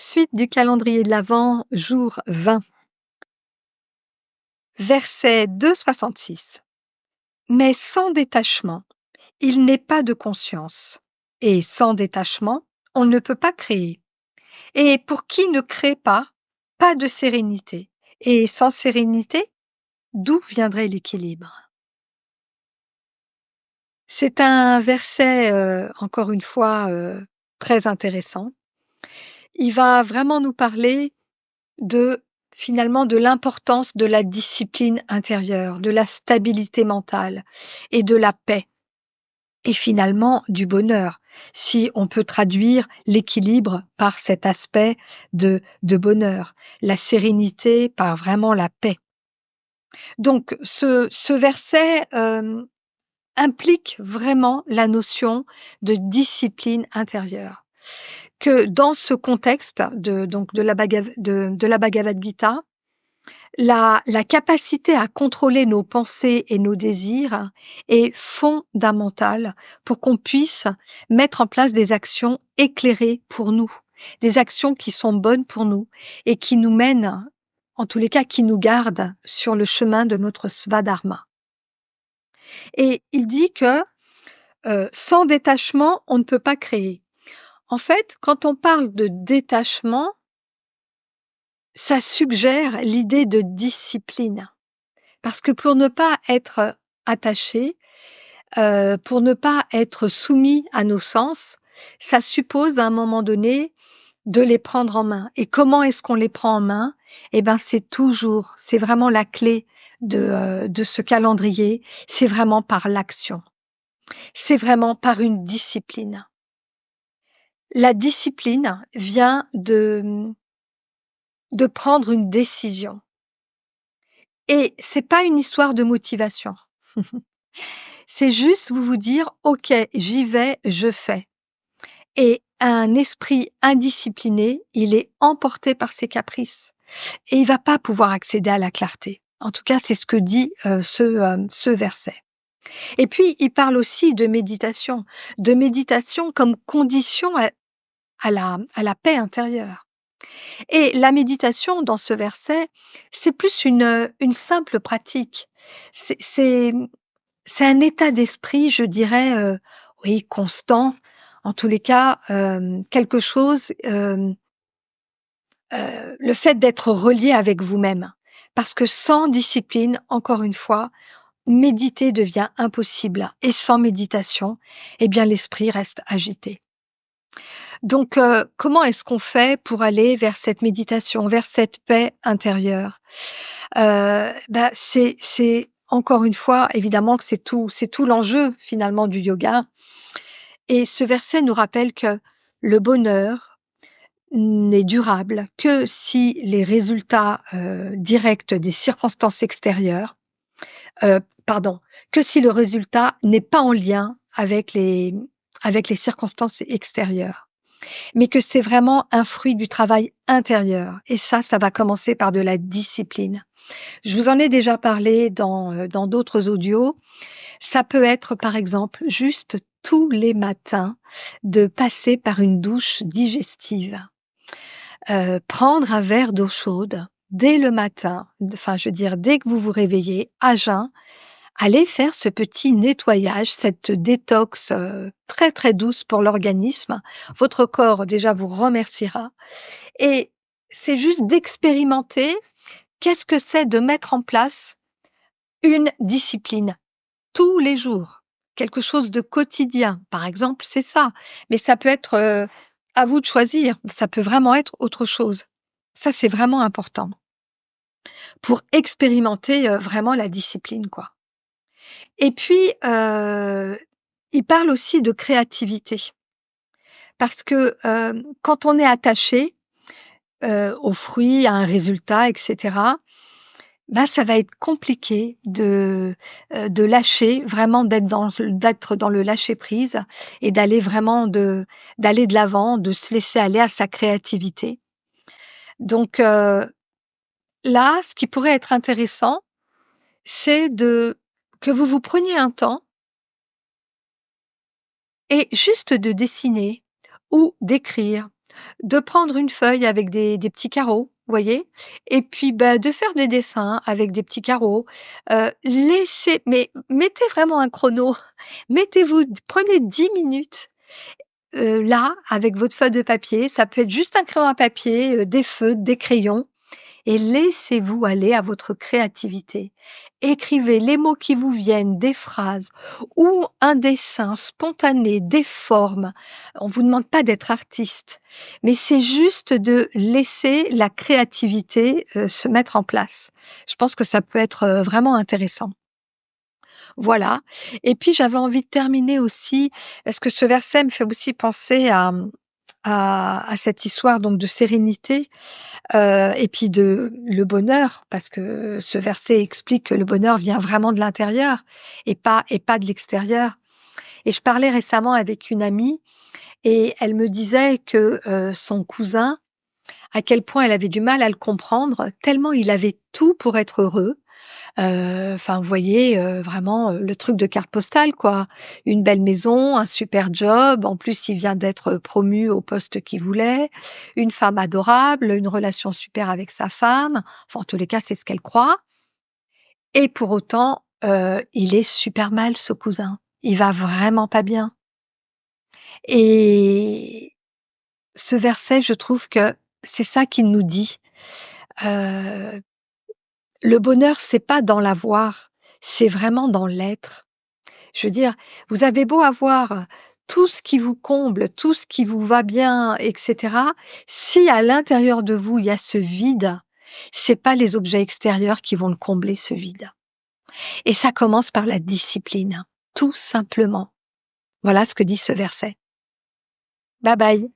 Suite du calendrier de l'Avent, jour 20, verset 2,66. Mais sans détachement, il n'est pas de conscience. Et sans détachement, on ne peut pas créer. Et pour qui ne crée pas, pas de sérénité. Et sans sérénité, d'où viendrait l'équilibre? C'est un verset, encore une fois, très intéressant. Il va vraiment nous parler de finalement de l'importance de la discipline intérieure, de la stabilité mentale et de la paix et finalement du bonheur, si on peut traduire l'équilibre par cet aspect de bonheur, la sérénité par vraiment la paix. Donc ce verset, implique vraiment la notion de discipline intérieure. Que dans ce contexte de la Bhagavad Gita, la capacité à contrôler nos pensées et nos désirs est fondamentale pour qu'on puisse mettre en place des actions éclairées pour nous, des actions qui sont bonnes pour nous et qui nous mènent, en tous les cas, qui nous gardent sur le chemin de notre svadharma. Et il dit que sans détachement, on ne peut pas créer. En fait, quand on parle de détachement, ça suggère l'idée de discipline. Parce que pour ne pas être attaché, pour ne pas être soumis à nos sens, ça suppose à un moment donné de les prendre en main. Et comment est-ce qu'on les prend en main? Eh ben, c'est vraiment la clé de ce calendrier, c'est vraiment par l'action. C'est vraiment par une discipline. La discipline vient de prendre une décision. Et c'est pas une histoire de motivation. C'est juste vous dire: «OK, j'y vais, je fais» et un esprit indiscipliné, il est emporté par ses caprices et il va pas pouvoir accéder à la clarté. En tout cas, c'est ce que dit, ce verset et puis il parle aussi de méditation comme condition à la paix intérieure et la méditation dans ce verset, c'est plus une simple pratique. C'est un état d'esprit, je dirais, oui, constant, en tous les cas, quelque chose, le fait d'être relié avec vous-même. Parce que sans discipline, encore une fois, méditer devient impossible et sans méditation, eh bien, l'esprit reste agité. Donc, comment est-ce qu'on fait pour aller vers cette méditation, vers cette paix intérieure? C'est encore une fois, évidemment que c'est tout l'enjeu finalement du yoga et ce verset nous rappelle que le bonheur n'est durable que si les résultats, directs des circonstances extérieures, pardon, que si le résultat n'est pas en lien avec les circonstances extérieures, mais que c'est vraiment un fruit du travail intérieur et ça va commencer par de la discipline. Je vous en ai déjà parlé dans d'autres audios. Ça peut être, par exemple, juste tous les matins de passer par une douche digestive. Prendre un verre d'eau chaude dès le matin, enfin, je veux dire, dès que vous vous réveillez, à jeun, allez faire ce petit nettoyage, cette détox, très, très douce pour l'organisme. Votre corps, déjà, vous remerciera et c'est juste d'expérimenter qu'est-ce que c'est de mettre en place une discipline tous les jours, quelque chose de quotidien. Par exemple, c'est ça, mais ça peut être, à vous de choisir, ça peut vraiment être autre chose. Ça, c'est vraiment important pour expérimenter, vraiment la discipline, quoi et puis, il parle aussi de créativité parce que, quand on est attaché, aux fruits, à un résultat et cetera, bah, ça va être compliqué de lâcher, vraiment d'être dans le lâcher prise et d'aller de l'avant, de se laisser aller à sa créativité. Donc là, ce qui pourrait être intéressant, c'est que vous vous preniez un temps et juste de dessiner ou d'écrire de prendre une feuille avec des petits carreaux, vous voyez? Et puis, bah, de faire des dessins avec des petits carreaux. Laissez mais mettez vraiment un chrono. Mettez-vous prenez 10 minutes, là, avec votre feuille de papier. Ça peut être juste un crayon à papier, des feutres, des crayons et laissez-vous aller à votre créativité. Écrivez les mots qui vous viennent, des phrases ou un dessin spontané, des formes. On vous demande pas d'être artiste, mais c'est juste de laisser la créativité, se mettre en place. Je pense que ça peut être, vraiment intéressant. Voilà et puis j'avais envie de terminer aussi parce que ce verset me fait aussi penser à cette histoire donc de sérénité. Et puis de le bonheur, parce que ce verset explique que le bonheur vient vraiment de l'intérieur et pas de l'extérieur. Et je parlais récemment avec une amie et elle me disait que, son cousin, à quel point elle avait du mal à le comprendre, tellement il avait tout pour être heureux. Enfin, vous voyez, vraiment, le truc de carte postale, quoi. Une belle maison, un super job, en plus, il vient d'être promu au poste qu'il voulait, une femme adorable, une relation super avec sa femme. Enfin, en tous les cas, c'est ce qu'elle croit et pour autant, il est super mal, ce cousin. Il va vraiment pas bien et ce verset, je trouve que c'est ça qu'il nous dit. Heu, le bonheur, c'est pas dans l'avoir, c'est vraiment dans l'être. Je veux dire, vous avez beau avoir tout ce qui vous comble, tout ce qui vous va bien et cetera, si à l'intérieur de vous, il y a ce vide, c'est pas les objets extérieurs qui vont le combler, ce vide. Et ça commence par la discipline, tout simplement. Voilà ce que dit ce verset. Bye bye.